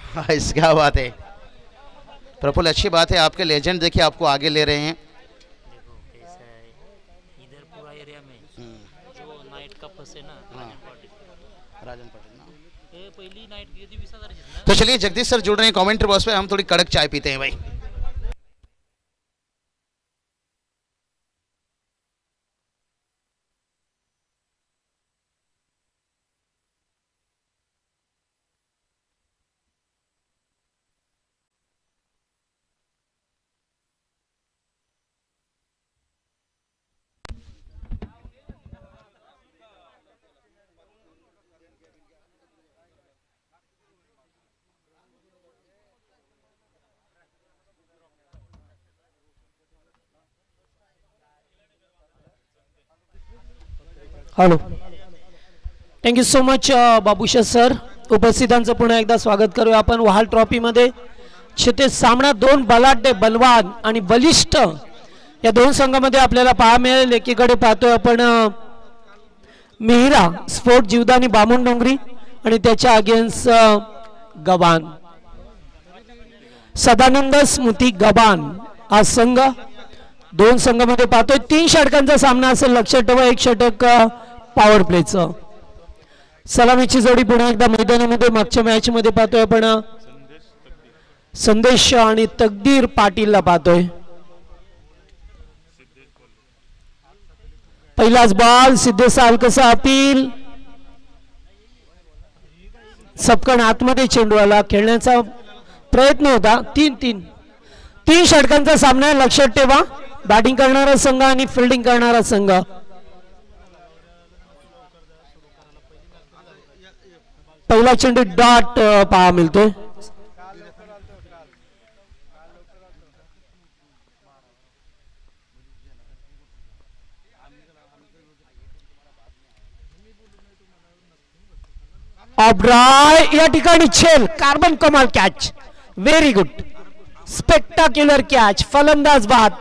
हाँ, इस क्या बात है प्रफुल्ल, अच्छी बात है। आपके लेजेंड देखिए आपको आगे ले रहे हैं। देखो कैसा है, इधर पूरा एरिया में जो नाइट का फंस है ना, हाँ, राजन पाटिल, राजन पटेल ना। ये पहिली नाइट गई थी 20,000 ना. तो चलिए जगदीश सर जुड़ रहे हैं कमेंट्री बॉक्स पे, हम थोड़ी कड़क चाय पीते हैं भाई। Hello, thank you so much Babusha sir. उपस्थितांचं पुन्हा एकदा स्वागत करूया आपण वहाल ट्रॉफीमध्ये. ते सामना दोन बलाढ्य, बलवान आणि बलिष्ठ या दोन संघामध्ये आपल्याला पाहायला मिळेल. एकीकडे पाहतोय आपण मिहिरा स्पोर्ट जीवदानी बामण डोंगरी आणि त्याच्या अगेन्स्ट गबान सदानंद स्मृती गबान हा संघ. दोन संघामध्ये पाहतोय 3 षटकांचा सामना असेल. लक्षात ठेवा, 1 षटक पॉवर प्लेचं. सलामीची जोडी पुन्हा एकदा मैदानामध्ये. मागच्या मॅच मध्ये पाहतोय आपण संदेश आणि तकदीर पाटीलला पाहतोय. पहिलाच बॉल सिद्धेश अलकसा अपील. सपकन आतमध्ये चेंडू आला. खेळण्याचा प्रयत्न होता. 3 षटकांचा सामना. लक्षात ठेवा, बॅटिंग करणारा संघ आणि फिल्डिंग करणारा संघ. पहिला चेंडू डॉट पहा मिळतोय. ऑब्राय या ठिकाणी छेल. कार्बन कमाल catch. Very good, spectacular catch. फलंदाज बाद.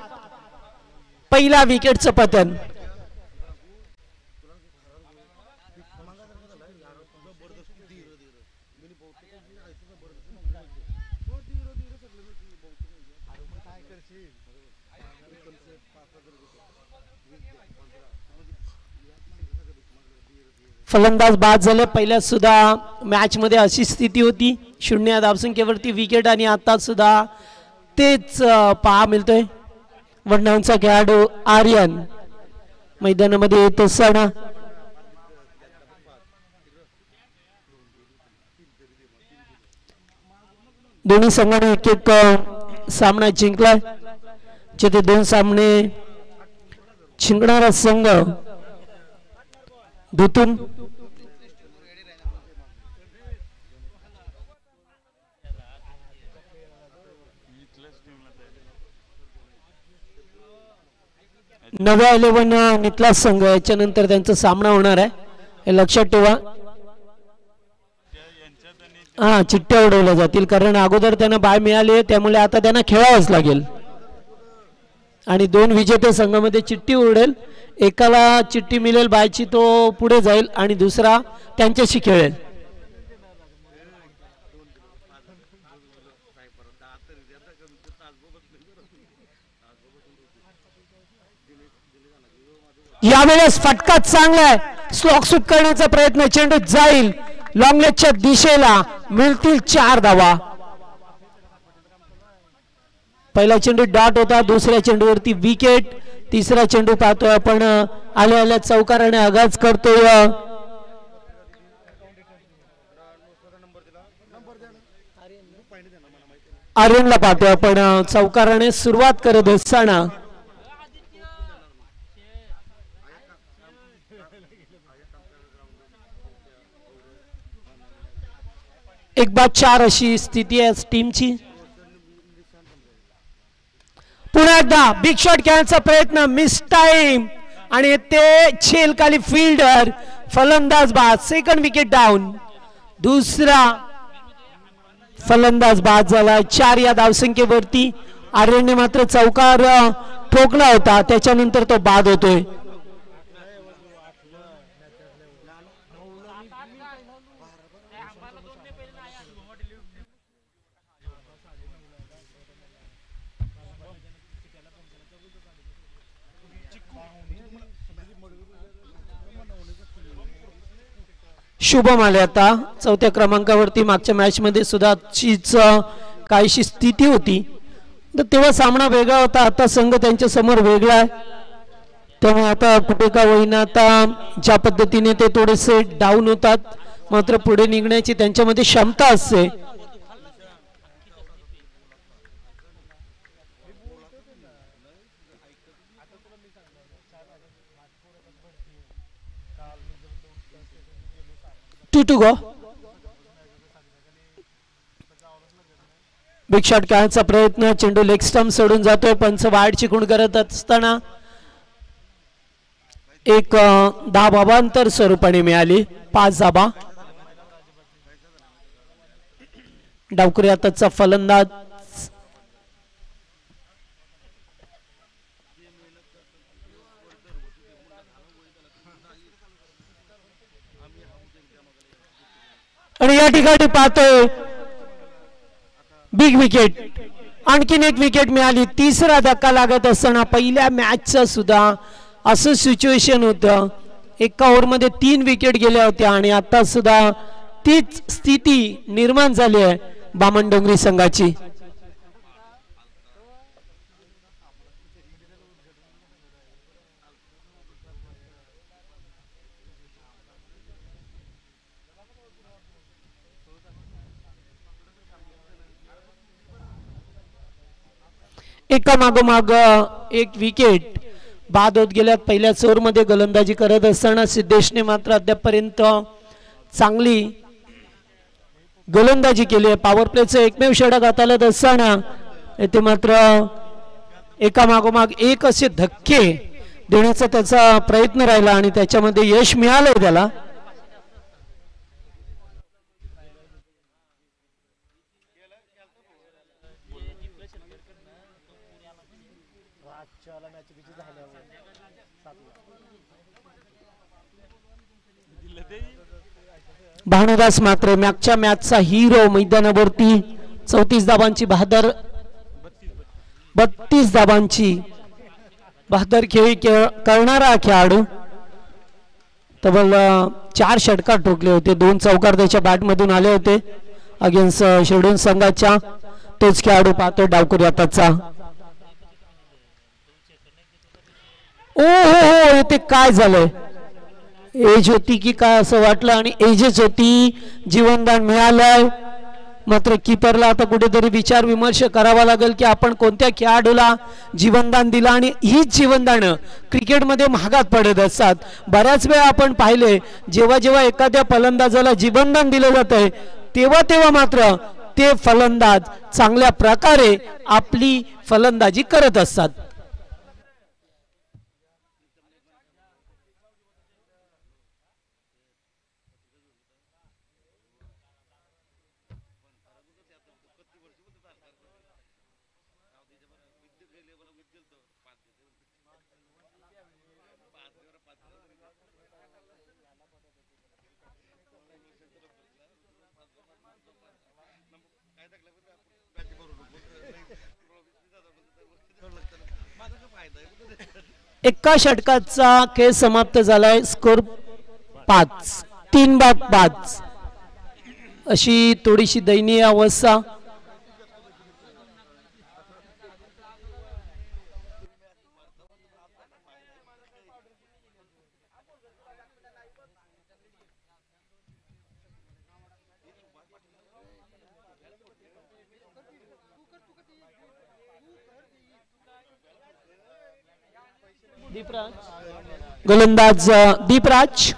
पहिला विकेटचं पतन. फलंदाज बाद झाले. पहिल्या सुद्धा मॅच मध्ये अशी स्थिती होती. 0 धावसंख्येवरती विकेट आणि आता सुद्धा तेच पहा मिळतोय. वडनांचा खेळाडू आर्यन मैदानामध्ये येत असताना दोन्ही संघाने एक सामना जिंकलाय. जिथे 2 सामने जिंकणारा संघ दुतून नव्या 11 नितला संघ. याच्यानंतर त्यांचा सामना होणार आहे, हे लक्षात ठेवा. हा, चिठ्ठ्या उडवल्या जातील कारण अगोदर त्यांना बाय मिळाली आहे, त्यामुळे आता त्यांना खेळावंच लागेल. आणि 2 विजेते संघामध्ये चिठ्ठी उडेल. एकाला चिठ्ठी मिळेल बायची, तो पुढे जाईल आणि दुसरा त्यांच्याशी खेळेल. यावेळेस फटका चांगला आहे. स्लॉक सुट करण्याचा प्रयत्न. चेंडू जाईल लॉंगलेगच्या दिशेला. मिळतील 4 धावा. पहिला चेंडू डॉट होता. दुसऱ्या चेंडूवरती विकेट. तिसरा चेंडू पाहतोय आपण आल्या आल्या चौकाराने आगाज करतोय. आर्यनला पाहतोय आपण चौकाराने सुरुवात करत असताना. एक बाद 4 अशी स्थिती आहे टीमची. पुन्हा एकदा बिग शॉट खेळण्याचा प्रयत्न. मिस टाइम आणि ते छेल खाली फिल्डर. फलंदाज बाद. Second wicket down. दुसरा फलंदाज बाद झाला. 4 या धावसंख्येवरती. आर्यनने मात्र चौकार ठोकला होता, त्याच्यानंतर तो बाद होतोय. शुभम आले आता चौथ्या क्रमांकावरती. मागच्या मॅच मध्ये सुद्धा अशीच काहीशी स्थिती होती, तर तेव्हा सामना वेगळा होता. आता संघ त्यांच्या समोर वेगळा आहे, त्यामुळे आता कुठे का होईना आता ज्या पद्धतीने ते थोडेसे डाऊन होतात, मात्र पुढे निघण्याची त्यांच्यामध्ये क्षमता असते. To go. बिग शॉट खेळण्याचा प्रयत्न, चेंडू लेग स्टंप सोडून जातोय. पंच वाईड चिकून करत असताना एक धाबांतर स्वरूपाने मिळाली. 5 धाबा. डावकुरी आताचा फलंदाज आणि या ठिकाणी पाहतोय बिग विकेट. आणखीन एक विकेट मिळाली. तिसरा धक्का लागत असताना पहिल्या मॅचचं सुद्धा असं सिच्युएशन होतं, एका ओव्हरमध्ये 3 विकेट गेल्या होत्या आणि आता सुद्धा तीच स्थिती निर्माण झाली आहे बामणडोंगरी संघाची. एका मागोमाग एक विकेट बाद होत गेल्यात. पहिल्या ओव्हरमध्ये गोलंदाजी करत असताना सिद्धेशने मात्र अद्यापपर्यंत चांगली गोलंदाजी केली आहे. पॉवर प्लेचं एकमेव षटक हाताळत असताना येथे मात्र एका मागोमाग एक असे धक्के देण्याचा त्याचा प्रयत्न राहिला आणि त्याच्यामध्ये यश मिळालं त्याला. भानुदास मात्र मागच्या मॅचचा हिरो मैदानावरती 34 धाबांची बहादर 32 धाबांची बहादर खेळी करणारा खेळाडू. तब्बल 4 षटकार ठोकले होते. 2 चौकार त्याच्या बॅट मधून आले होते अगेन्स्ट शेड्यूल संघाच्या. तोच खेळाडू पाहतो डावकुरी आताचा. ओ हो, ते काय झालंय? एज होती की काय असं वाटलं आणि एजच होती. जीवनदान मिळालंय, मात्र किपरला आता कुठेतरी विचार विमर्श करावा लागेल की आपण कोणत्या खेळाडूला जीवनदान दिलं. आणि हीच जीवनदानं क्रिकेटमध्ये महागात पडत असतात. बऱ्याच वेळा आपण पाहिले जेव्हा जेव्हा एखाद्या फलंदाजाला जीवनदान दिलं जातंय तेव्हा मात्र ते फलंदाज चांगल्या प्रकारे आपली फलंदाजी करत असतात. एका षटकाचा खेळ समाप्त झालाय. स्कोर 5, 3 बाद 5 अशी थोडीशी दयनीय अवस्था. गोलंदाज दीपराज.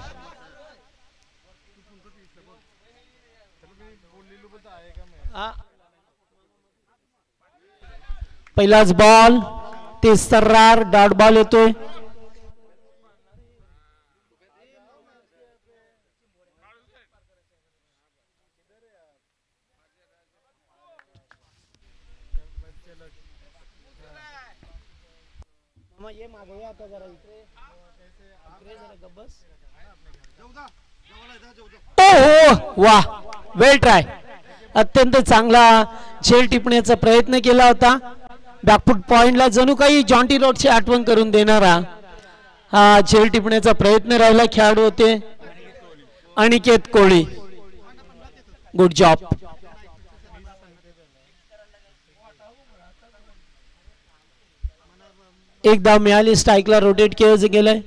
पहिलाच बॉल ते सर्रार डॉट बॉल येतोय. ये मागे आता जरा इकडे जरा गब्बस. हो वाह, वेल ट्राय. अत्यंत चांगला झेल टिपण्याचा प्रयत्न केला होता. बॅकफुट पॉइंटला जणू काही जॉन्टी रोडची आठवण करून देणारा हा झेल टिपण्याचा प्रयत्न राहिला खेळाडू होते अनिकेत कोळी. Good job. एकदा मिळाली स्ट्राईकला रोटेट केलं गेलंय.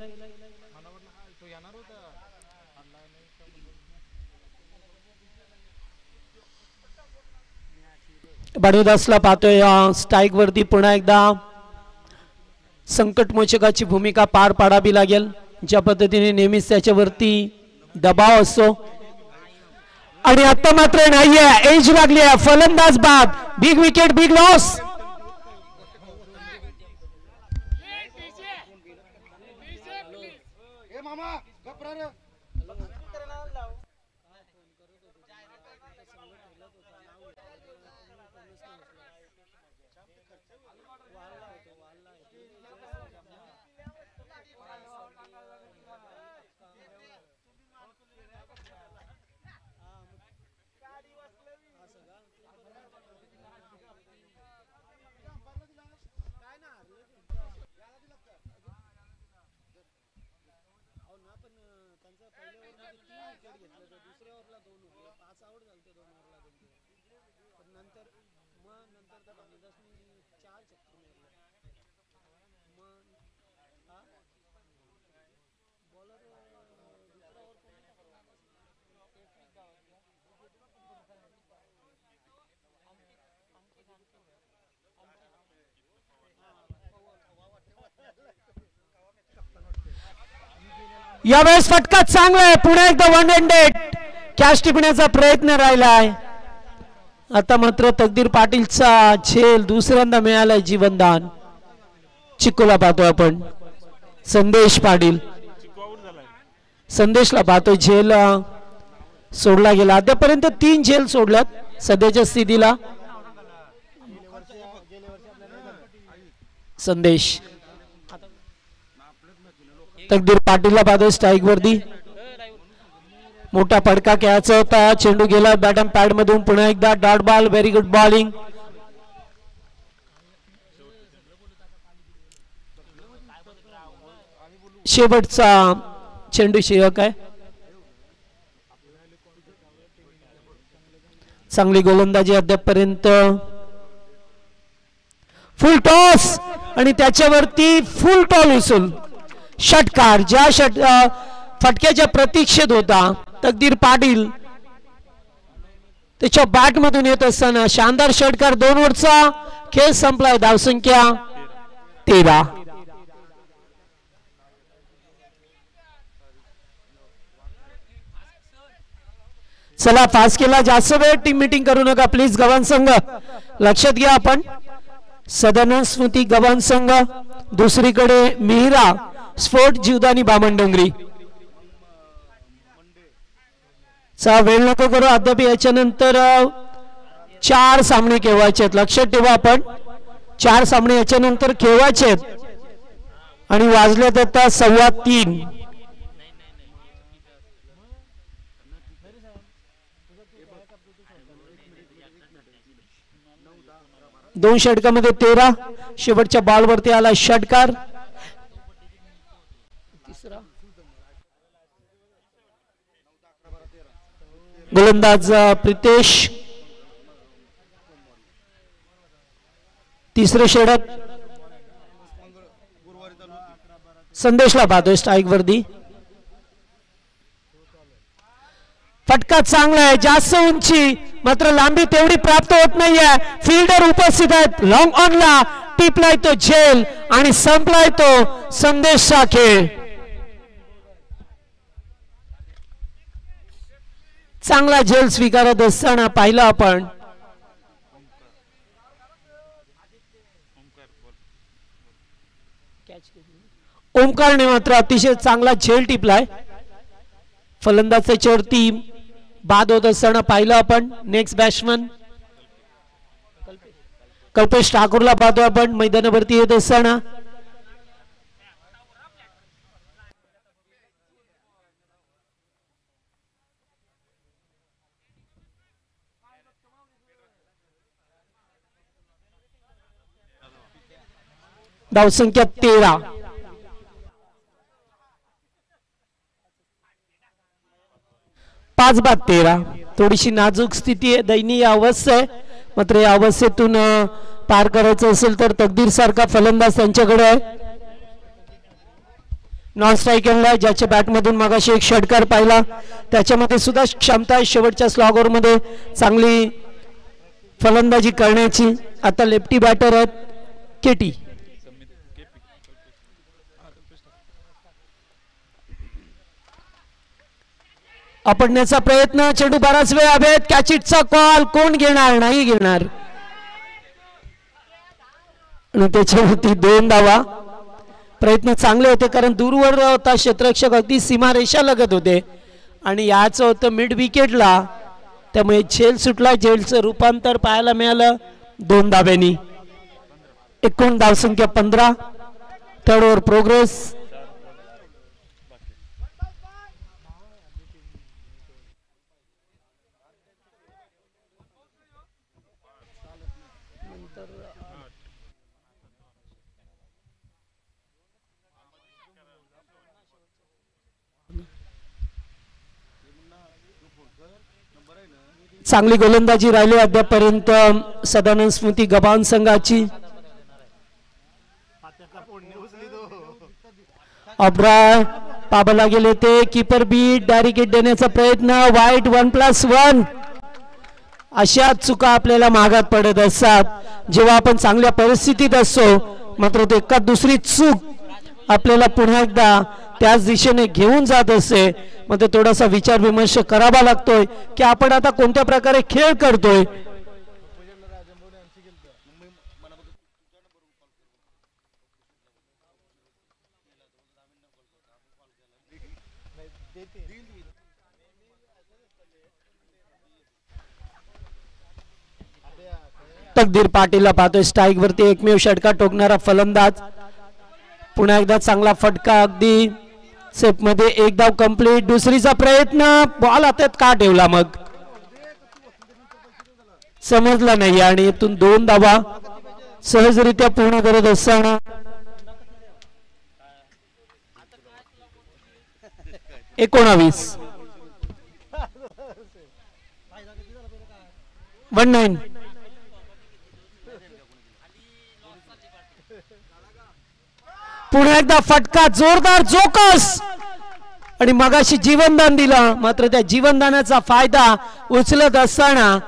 बडोदासला पाहतोय स्ट्राईक वरती पुन्हा एकदा संकटमोचकाची भूमिका पार पाडावी लागेल. ज्या पद्धतीने नेहमीच त्याच्यावरती दबाव असतो आणि आता मात्र नाहीये. एज लागली आहे. फलंदाज बाद. Big wicket big loss. यावेळेस फटका चांगला आहे. पुन्हा एकदा 100 कॅच टिपण्याचा प्रयत्न राहिलाय. आता मात्र तकदीर पाटीलचा झेल दुसऱ्यांदा मिळालाय जीवनदान. चिक्कोला पाहतोय आपण. संदेश पाटील. संदेशला पाहतोय. झेल सोडला गेला. अद्यापर्यंत 3 झेल सोडल्यात सध्याच्या स्थितीला. संदेश. तकदीर पाटीलला पाहतोय स्ट्राईक वरती. मोठा फटका खेळायचा होता. चेंडू गेला बॅटम पॅड मधून. पुन्हा एकदा dot ball. Very good bowling. शेवटचा चेंडू शिल्लक आहे. चांगली गोलंदाजी अद्यापर्यंत. फुल टॉस आणि त्याच्यावरती फुल टॉल उचल. षटकार. ज्या फटक्याच्या प्रतीक्षेत होता तकदीर पाटील त्याच्या बॅट मधून येत असताना शानदार षटकार. 2 ओव्हरचा खेळ संपलाय. धावसंख्या 13. चला फास्ट केला. जास्त वेळ टीम मीटिंग करू नका प्लीज. गव्हाण संघ लक्षात घ्या. आपण सदन स्मृती गव्हाण संघ. दुसरीकडे मिहिरा स्फोट जीवदानी बामणडोंगरी. चा वेळ नको करू. अद्याप याच्यानंतर 4 सामने खेळवायचे आहेत. लक्षात ठेवा. आपण 4 सामने याच्यानंतर खेळवायचे आहेत आणि वाजलेत आता 3:15. 2 षटकामध्ये 13. शेवटच्या बॉलवरती आला षटकार. गोलंदाज प्रितेश. तिसरे षटक. संदेशला पाहतोय स्ट्राईक वरती. फटका चांगला आहे. जास्त उंची मात्र लांबी तेवढी प्राप्त होत नाहीये. फिल्डर उपस्थित आहेत. लॉंग ऑनला टिपलाय तो झेल आणि संपलाय तो संदेशचा खेळ. चांगला झेल स्वीकारत असताना पाहिलं आपण. ओमकारने मात्र अतिशय चांगला झेल टिपलाय. फलंदाज त्याच्यावरती बाद होत असताना पाहिलं आपण. नेक्स्ट बॅट्समन कल्पेश ठाकूरला पाहतो आपण मैदानावरती येत असताना. धावसंख्या 13. 5-13. थोडीशी नाजूक स्थिती आहे, दयनीय अवस्था आहे, मात्र या अवस्थेतून पार करायचं असेल तर तकदीर सारखा फलंदाज त्यांच्याकडे आहे. नॉन स्ट्रायकरला ज्याच्या बॅटमधून मगाशी एक षटकार पाहिला त्याच्यामध्ये सुद्धा क्षमता आहे शेवटच्या स्लॉगर मध्ये चांगली फलंदाजी करण्याची. आता लेफ्टी बॅटर आहेत केटी. आपटण्याचा प्रयत्न, चेंडू बराच वेळ हवेत, कॅचिटचा कॉल, कोण घेणार, नाही घेणार, आणि त्याच्यावरती 2 धावा. प्रयत्न चांगले होते कारण दूरवर होता क्षेत्ररक्षक, अगदी सीमारेषा लगत होते आणि याच होतं मिड विकेटला, त्यामुळे झेल सुटला. झेलचं रूपांतर पाहायला मिळालं 2 धाब्यांनी. एकूण धावसंख्या 15. Third over progress. चांगली गोलंदाजी राहिली अद्यापर्यंत सदानंद स्मृती गबान संघाची. ऑब्राय पाबला गेले ते कीपर बीट, डायरेक्ट देण्याचा प्रयत्न, वाईट 1+1. अशा चुका आपल्याला मागात पडत असतात जेव्हा आपण चांगल्या परिस्थितीत असतो, मात्र ते एका दुसरी चूक आपल्याला पुन्हा एकदा त्याच दिशेने घेऊन जात असते. मग थोडासा विचार विमर्श करावा लागतोय की आपण आता कोणत्या प्रकारे खेळ करतोय. तकदीर पाटीलला पाहतोय स्ट्राईक वरती, एकमेव षटकार टोकणारा फलंदाज. पुन्हा एकदा चांगला फटका, अगदी सेफ मध्ये, 1 धाव कंप्लीट. दुसरीचा प्रयत्न, बॉल हातात का ठेवला मग समजला नाही आणि इथून 2 धावा सहजरित्या पूर्ण करत असताना 19. 19. पुन्हा एकदा फटका, जोरदार जोकस, आणि मगाशी जीवनदान दिलं, मात्र त्या जीवनदानाचा फायदा उचलत असताना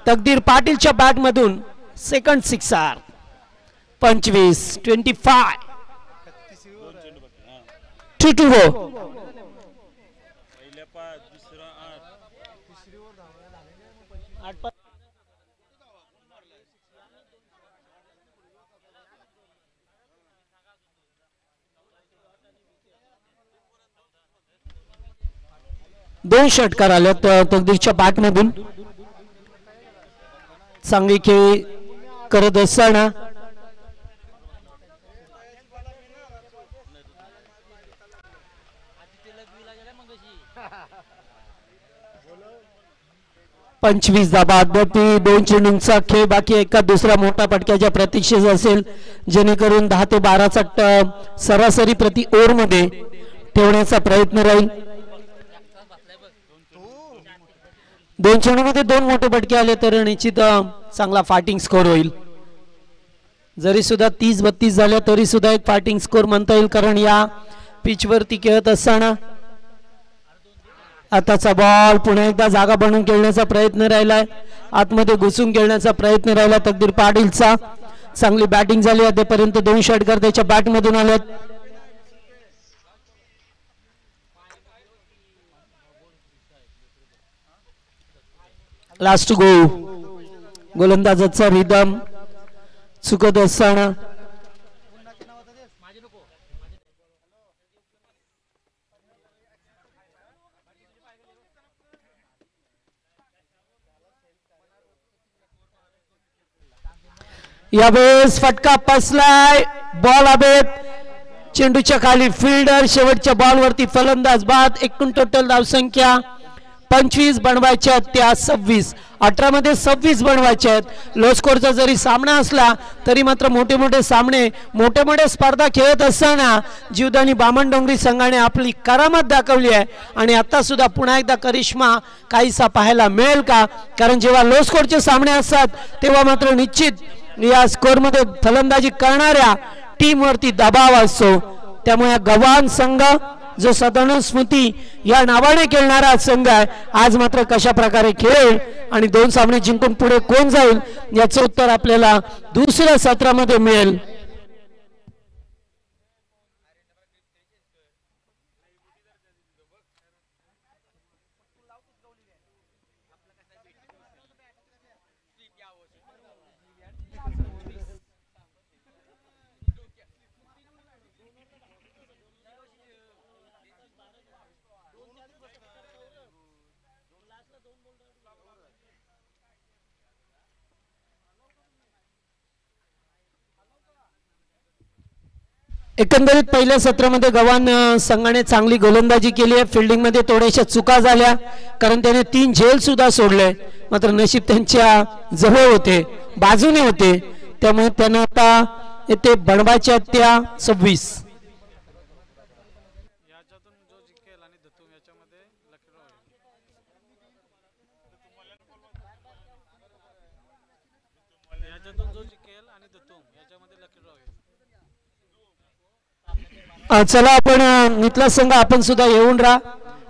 तकदीर पाटीलच्या बॅट मधून सेकंड सिक्सर. 25-25. 2-2. दोन षटकार आले तकदीरच्या बॅट मधून. चांगली खेळ करत असताना पंचवीस धाबा. अद्यापही 2 चेंडूंचा खेळ बाकी, एका दुसरा मोठा फटक्याच्या प्रतीक्षेत असेल जेणेकरून 10 ते 12चा सरासरी प्रति ओव्हर मध्ये ठेवण्याचा प्रयत्न राहील. 2 चेंडूमध्ये 2 मोठे फटके आले तर निश्चित चांगला फायटिंग स्कोर होईल. जरी सुद्धा 30-32 झाल्या तरी सुद्धा एक फायटिंग स्कोर म्हणता येईल, कारण या पिच वरती खेळत असताना आताचा बॉल पुन्हा एकदा जागा बनवून खेळण्याचा प्रयत्न राहिलाय, आतमध्ये घुसून खेळण्याचा प्रयत्न राहिला तकदीर पाटीलचा. चांगली बॅटिंग झाली, आतापर्यंत 2 षटकार त्याच्या बॅट मधून आलेत. लास्ट गो. गोलंदाजाचा रिदम चुकत असताना यावेळेस फटका पसलाय, बॉल हवेत, चेंडूच्या खाली फिल्डर, शेवटच्या बॉल वरती फलंदाज बाद. एकूण टोटल धावसंख्या 25 बनवायच्या आहेत त्या 26. 18 मध्ये 26 बनवायचे आहेत. लो स्कोरचा जरी सामना असला तरी मात्र मोठे मोठे सामने मोठे मोठे स्पर्धा खेळत असताना जीवदानी बामणडोंगरी संघाने आपली करामत दाखवली आहे आणि आता सुद्धा पुन्हा एकदा करिश्मा काहीसा पाहायला मिळेल का? कारण जेव्हा लो स्कोरचे सामने असतात तेव्हा मात्र निश्चित या स्कोरमध्ये फलंदाजी करणाऱ्या टीमवरती दबाव असतो. त्यामुळे गव्हाण संघ जो सदानंद स्मृती या नावाने खेळणारा संघ आहे आज मात्र कशा प्रकारे खेळेल आणि 2 सामने जिंकून पुढे कोण जाईल याचं उत्तर आपल्याला दुसऱ्या सत्रामध्ये मिळेल. एकंदरीत पहिल्या सत्रामध्ये गव्हाण संघाने चांगली गोलंदाजी केली आहे. फिल्डिंगमध्ये थोड्याशा चुका झाल्या कारण त्याने 3 झेल सुद्धा सोडले मात्र नशीब त्यांच्या जवळ होते बाजूने होते त्यामुळे त्यांना आता येथे बनवायच्या त्या 26. चला आपण मिथला संघ आपण सुद्धा येऊन राहा.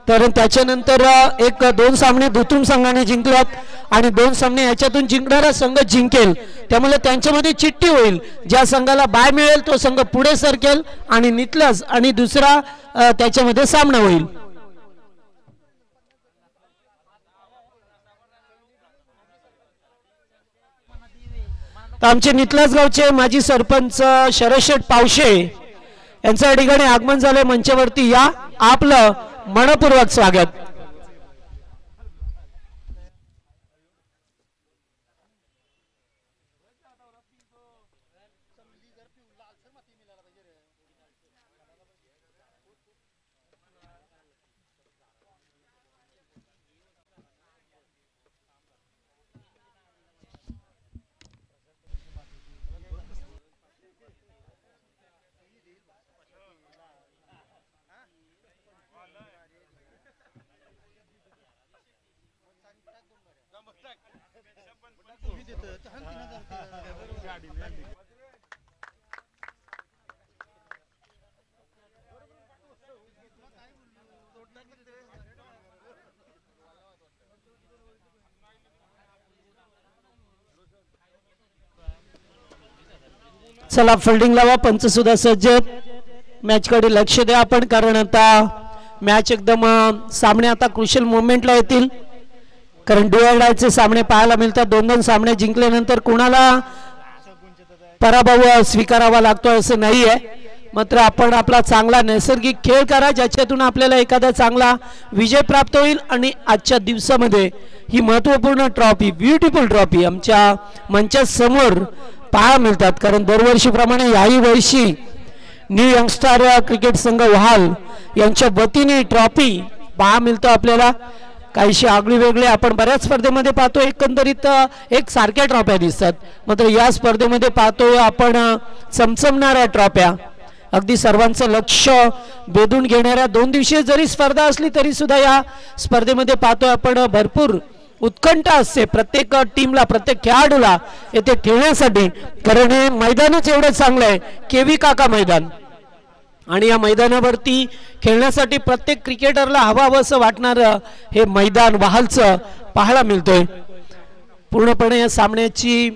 तर त्याच्यानंतर 1-2 सामने धुतुम संघाने जिंकल्यात आणि 2 सामने याच्यातून जिंकणारा संघ जिंकेल त्यामुळे त्यांच्यामध्ये चिठ्ठी होईल. ज्या संघाला बाय मिळेल तो संघ पुढे सरकेल आणि नितलस आणि दुसरा त्याच्यामध्ये सामना होईल. आमचे नितलास गावचे माजी सरपंच शरद पावशे यांचं या ठिकाणी आगमन झाले. मंचावरती या आपलं मनपूर्वक स्वागत. चला फिल्डिंग लावा. पंच सुद्धा सज्ज मॅच कडे लक्ष द्या आपण कारण आता मॅच एकदम सामने आता क्रुशियल मोमेंटला येतील कारण डुएल सामने पाहायला मिळतात. 2-2 सामने जिंकल्यानंतर कोणाला पराभव स्वीकारावा लागतो असं नाही आहे. मात्र आपण आपला चांगला नैसर्गिक खेळ करा ज्याच्यातून आपल्याला एखादा चांगला विजय प्राप्त होईल आणि आजच्या दिवसामध्ये ही महत्त्वपूर्ण ट्रॉफी ब्युटिफुल ट्रॉफी आमच्या मंचासमोर पाहायला मिळतात कारण दरवर्षीप्रमाणे याही वर्षी न्यू यंगस्टार क्रिकेट संघ वहाल यांच्या वतीने ट्रॉफी पाहायला मिळतो आपल्याला. काहीशी आगळी वेगळे आपण बऱ्याच स्पर्धेमध्ये पाहतो एकंदरीत एक सारख्या ट्रॉफ्या दिसतात मात्र या स्पर्धेमध्ये पाहतो आपण चमचमणाऱ्या ट्रॉफ्या अगदी सर्वांचं लक्ष वेधून घेणाऱ्या 2 दिवसीय जरी स्पर्धा असली तरी सुद्धा या स्पर्धेमध्ये पाहतो आपण भरपूर उत्कंठा असते प्रत्येक टीमला प्रत्येक खेळाडूला येथे ठेवण्यासाठी कारण हे मैदानच एवढं चांगलं आहे केवी काका मैदान आणि या मैदानावरती खेळण्यासाठी प्रत्येक क्रिकेटरला हवं असं वाटणारं हे मैदान वहालचं पाहायला मिळतोय. पूर्णपणे या सामन्याची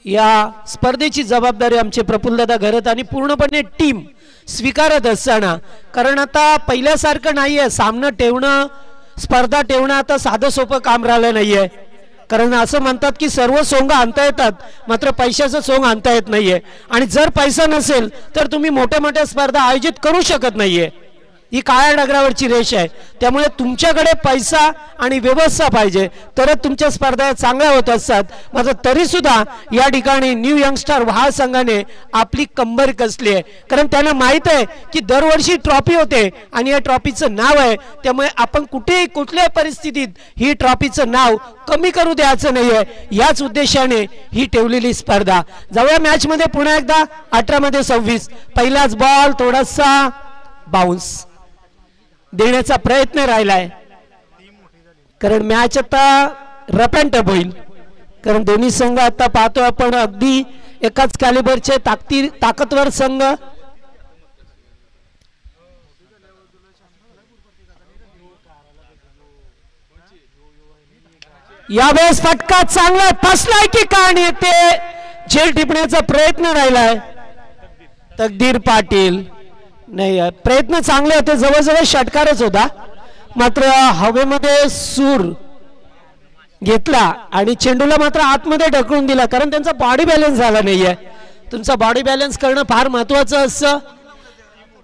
या स्पर्धेची जबाबदारी आमचे प्रफुल्लदादा घरत आणि पूर्णपणे टीम स्वीकारत असताना कारण आता पहिल्यासारखं नाही आहे सामना ठेवणं स्पर्धा ठेवणं आता साधं सोपं काम राहिलं नाहीये कारण असं म्हणतात की सर्व सोंग आणता येतात मात्र पैशाचं सोंग आणता येत नाहीये आणि जर पैसा नसेल तर तुम्ही मोठ्या मोठ्या स्पर्धा आयोजित करू शकत नाहीये. ही काळ्या डगरावरची रेष आहे. त्यामुळे तुमच्याकडे पैसा आणि व्यवस्था पाहिजे तरच तुमच्या स्पर्धा चांगल्या होत असतात. मात्र तरी सुद्धा या ठिकाणी न्यू यंगस्टर वहाळ संघाने आपली कंबर कसली आहे, कारण त्यांना माहित आहे की दरवर्षी ट्रॉफी होते आणि या ट्रॉफीचं नाव आहे. त्यामुळे आपण कुठेही कुठल्याही परिस्थितीत ही ट्रॉफीचं नाव कमी करू द्यायचं नाहीये, याच उद्देशाने ही ठेवलेली स्पर्धा. जाऊया मॅच मध्ये पुन्हा एकदा. 18 मध्ये 26. पहिलाच बॉल थोडासा बाउन्स देण्याचा प्रयत्न राहिलाय, कारण मॅच आता रफ अँड टफ होईल. कारण दोन्ही संघ आता पाहतो आपण अगदी एकाच कॅलिबरचे ताकदवर संघ. यावेळेस फटका चांगला फसलाय की काय येते, झेल टिपण्याचा प्रयत्न राहिलाय. तकदीर पाटील नाही, प्रयत्न चांगले होते, जवळजवळ षटकारच होता. मात्र हवेमध्ये सूर घेतला आणि चेंडूला मात्र आतमध्ये ढकलून दिला, कारण त्यांचा बॉडी बॅलन्स झाला नाहीये. तुमचा बॉडी बॅलन्स करणं फार महत्वाचं असतं.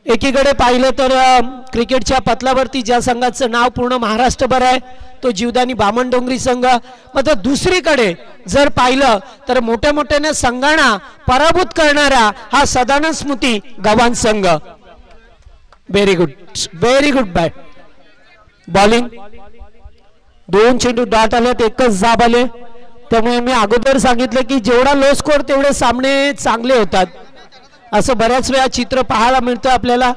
एकीकडे पाहिलं तर क्रिकेटच्या पतलावरती ज्या संघाचं नाव पूर्ण महाराष्ट्रभर आहे तो जीवदानी बामणडोंगरी संघ. मात्र दुसरीकडे जर पाहिलं तर मोठ्या मोठ्याने संघांना पराभूत करणारा हा सदानंद स्मृती गव्हाण संघ. Very good bat bowling. 2 चेंडू डॉट आलेत, एकच जाब आले. त्यामुळे मी अगोदर सांगितलं की जेवढा लो स्कोर तेवढे सामने चांगले होतात, असं बऱ्याच वेळा चित्र पाहायला मिळतं आपल्याला.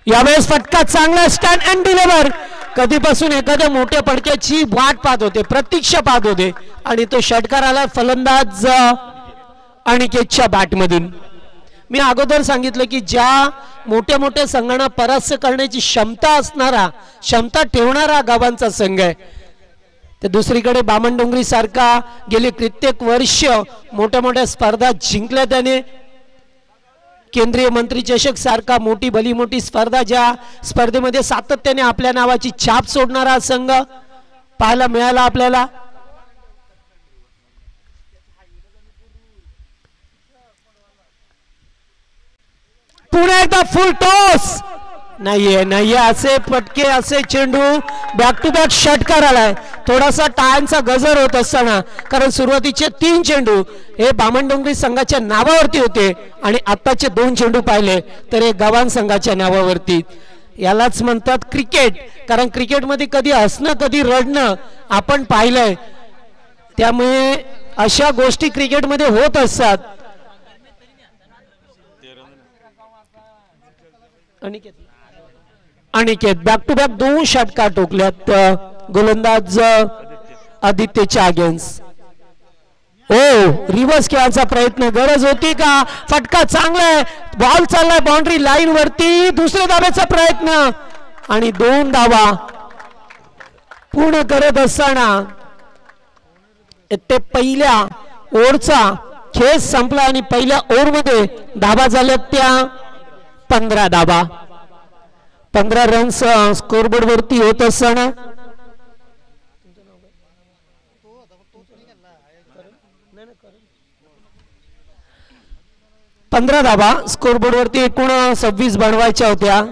यावेळेस फटका चांगला, स्टँड अँड डिलिव्हर. कधीपासून एखाद्या मोठ्या फटक्याची वाट पाहत होते, प्रतीक्षा पाहत होते आणि तो षटकार आला फलंदाज अनिकेतच्या बॅटमधून. मी अगोदर सांगितलं की ज्या मोठ्या मोठ्या संघांना परास्त करण्याची क्षमता ठेवणारा गावांचा संघ आहे. तर दुसरीकडे बामणडोंगरी सारखा गेली कित्येक वर्ष मोठ्या मोठ्या स्पर्धा जिंकल्या त्याने. केंद्रीय मंत्री चषक सारखा मोठी भली मोठी स्पर्धा, ज्या स्पर्धेमध्ये सातत्याने आपल्या नावाची छाप सोडणारा संघ पाहायला मिळाला आपल्याला. पुन्हा एकदा फुल टॉस. नाहीये असे फटके, असे चेंडू, बॅक टू बॅक षटकार आलाय. थोडासा टाळ्यांचा गजर होत असताना, कारण सुरुवातीचे 3 चेंडू हे बामणडोंगरी संघाच्या नावावरती होते आणि आताचे 2 चेंडू पाहिले तर हे गव्हाण संघाच्या नावावरती. यालाच म्हणतात क्रिकेट, कारण क्रिकेटमध्ये कधी हसणं कधी रडणं आपण पाहिलंय. त्यामुळे अशा गोष्टी क्रिकेटमध्ये होत असतात. अनिकेत बॅक टू बॅक 2 षटकार टोकल्यात गोलंदाज आदित्यच्या अगेन्स्ट. रिव्हर्स खेळायचा प्रयत्न, गरज होती का? फटका चांगला आहे, बॉल चाललाय बाउंड्री लाईन वरती. दुसऱ्या धाब्याचा प्रयत्न आणि 2 धावा पूर्ण करत असताना ते पहिल्या ओव्हरचा खेळ संपला आणि पहिल्या ओव्हरमध्ये धावा झाल्या त्या 15 धावा. 15 रन्स स्कोरबोर्ड वरती होत असताना 15 धावा स्कोरबोर्ड वरती, एकूण 26 बनवायच्या होत्या.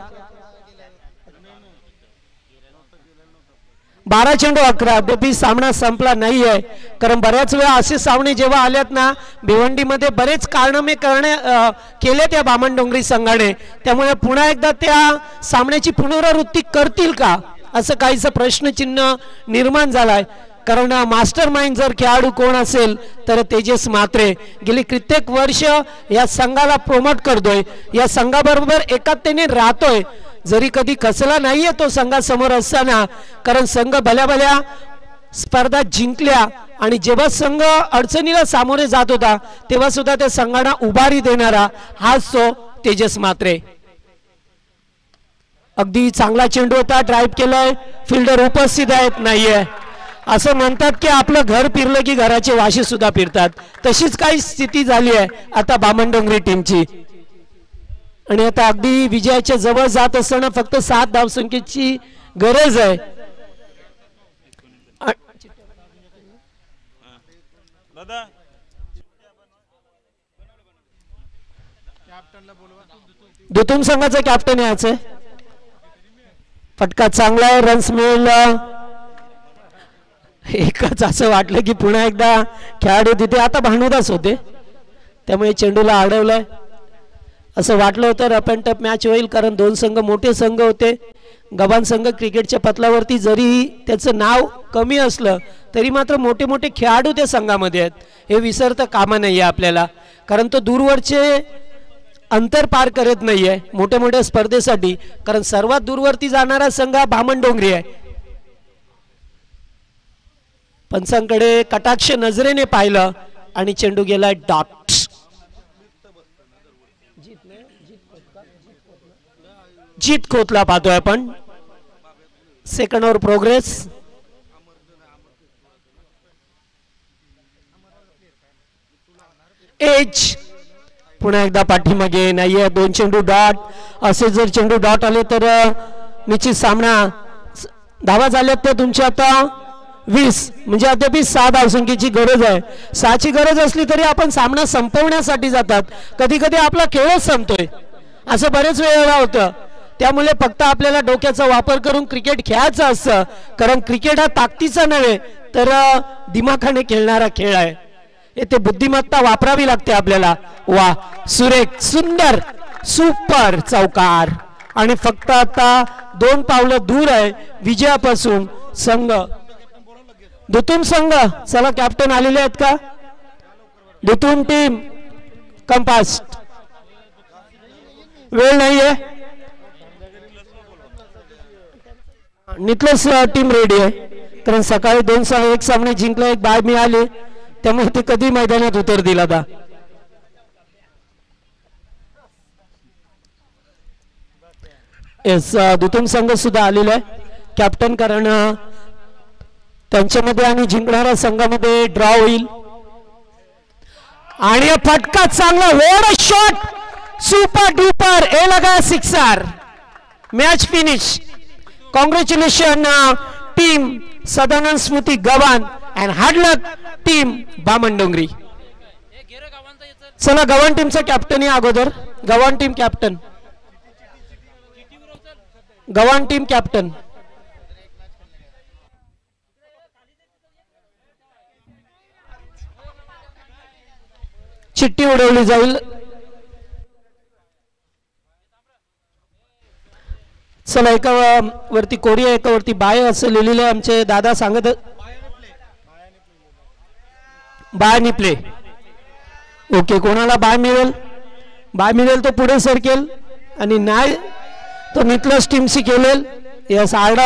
12 चेंडू 11. अद्यापही सामना संपला नाहीये, कारण बऱ्याच वेळा असे सामने जेव्हा आल्यात ना भिवंडीमध्ये बरेच कारनामे केले त्या बामणडोंगरी संघाने. त्यामुळे पुन्हा एकदा त्या सामन्याची पुनरावृत्ती करतील का असं काहीसं प्रश्नचिन्ह निर्माण झालाय. कारण मास्टर माइंड जर खेळाडू कोण असेल तर तेजस म्हात्रे. गेली कित्येक वर्ष या संघाला प्रोमोट करतोय, या संघाबरोबर एकात्मतेने राहतोय, जरी कधी कसला नाहीये तो संघासमोर असताना. कारण संघ भल्या भल्या स्पर्धा जिंकल्या आणि जेव्हा संघ अडचणीला सामोरे जात होता तेव्हा सुद्धा त्या संघाला उभारी देणारा हाच तो तेजस म्हात्रे. अगदी चांगला चेंडू होता, ड्राईव्ह केलाय, फिल्डर उपस्थित आहेत. नाहीये असं म्हणतात की आपलं घर फिरलं की घराचे वाशे सुद्धा फिरतात, तशीच काही स्थिती झाली आहे आता बामणडोंगरी टीमची. आणि आता अगदी विजयाच्या जवळ जात असताना फक्त 7 धावसंख्येची गरज आहे. दुतुम संघाचा कॅप्टन यायचं. फटका चांगला आहे, रन्स मिळेल. एकच असं वाटलं की पुन्हा एकदा खेळाडू तिथे आता भानुदास होते त्यामुळे चेंडूला अडवलंय असं वाटलं होतं. रफ अँड टफ मॅच होईल कारण दोन संघ मोठे संघ होते. गव्हाण संघ क्रिकेटच्या पतलावरती जरी त्याचं नाव कमी असलं तरी मात्र मोठे मोठे खेळाडू त्या संघामध्ये आहेत, हे विसरता कामा नाही आहे आपल्याला. कारण तो दूरवरचे अंतर पार करत नाही आहे मोठ्या मोठ्या स्पर्धेसाठी. कारण सर्वात दूरवरती जाणारा संघ हा बामणडोंगरी आहे. पंचांकडे कटाक्ष नजरेने पाहिलं आणि चेंडू गेलाय डॉट. जीत खोतला पाहतोय आपण. Second over progress. एज पुन्हा एकदा पाठीमागे नाहीये. दोन चेंडू डॉट. असे जर चेंडू डॉट आले तर निश्चित सामना. धावा झाल्यात तर तुमच्या आता 20 म्हणजे अद्याप 6 धावसंख्येची गरज आहे. 6ची गरज असली तरी आपण सामना संपवण्यासाठी जातात. कधी कधी आपला खेळच संपतोय असं बरेच वेळेला होतं. त्यामुळे फक्त आपल्याला डोक्याचा वापर करून क्रिकेट खेळायचं असतं. कारण क्रिकेट हा ताकदीचा नव्हे तर दिमाखाने खेळणारा खेळ आहे. येथे बुद्धिमत्ता वापरावी लागते आपल्याला. वा सुरेख सुंदर सुपर चौकार. आणि फक्त आता 2 पावलं दूर आहे विजयापासून संघ दुतुम संघ. चला कॅप्टन आलेले आहेत का? दुतुम टीम कंपास्ट. वेळ नाहीये. निकलस टीम रेडी आहे कारण सकाळी 2-1 सामने जिंकला, एक बाय मिळाली त्यामुळे ते कधी मैदानात उतर दिला था. येस दुतुम संघ सुद्धा आलेला आहे कॅप्टन कारण त्यांच्यामध्ये आणि जिंकणाऱ्या संघामध्ये ड्रॉ होईल. आणि फटका चांगला व्हाट शॉट सुपर डुपर. ए लगा sixer. Match finish. Congratulation team Sadanand Smriti Gavhan and hard luck team Bamandongri. चला गव्हाण टीमचा कॅप्टन या अगोदर. Gavhan team captain. Gavhan team captain. चिठ्ठी उडवली जाईल. चला एका वरती कोरिया एका वरती बाय असं लिहिलेलं आमचे दादा सांगत. बाय नि प्ले. ओके कोणाला बाय मिळेल? बाय मिळेल तो पुढे सरकेल आणि नाही तो निकलस टीमशी खेळेल. यस आरडा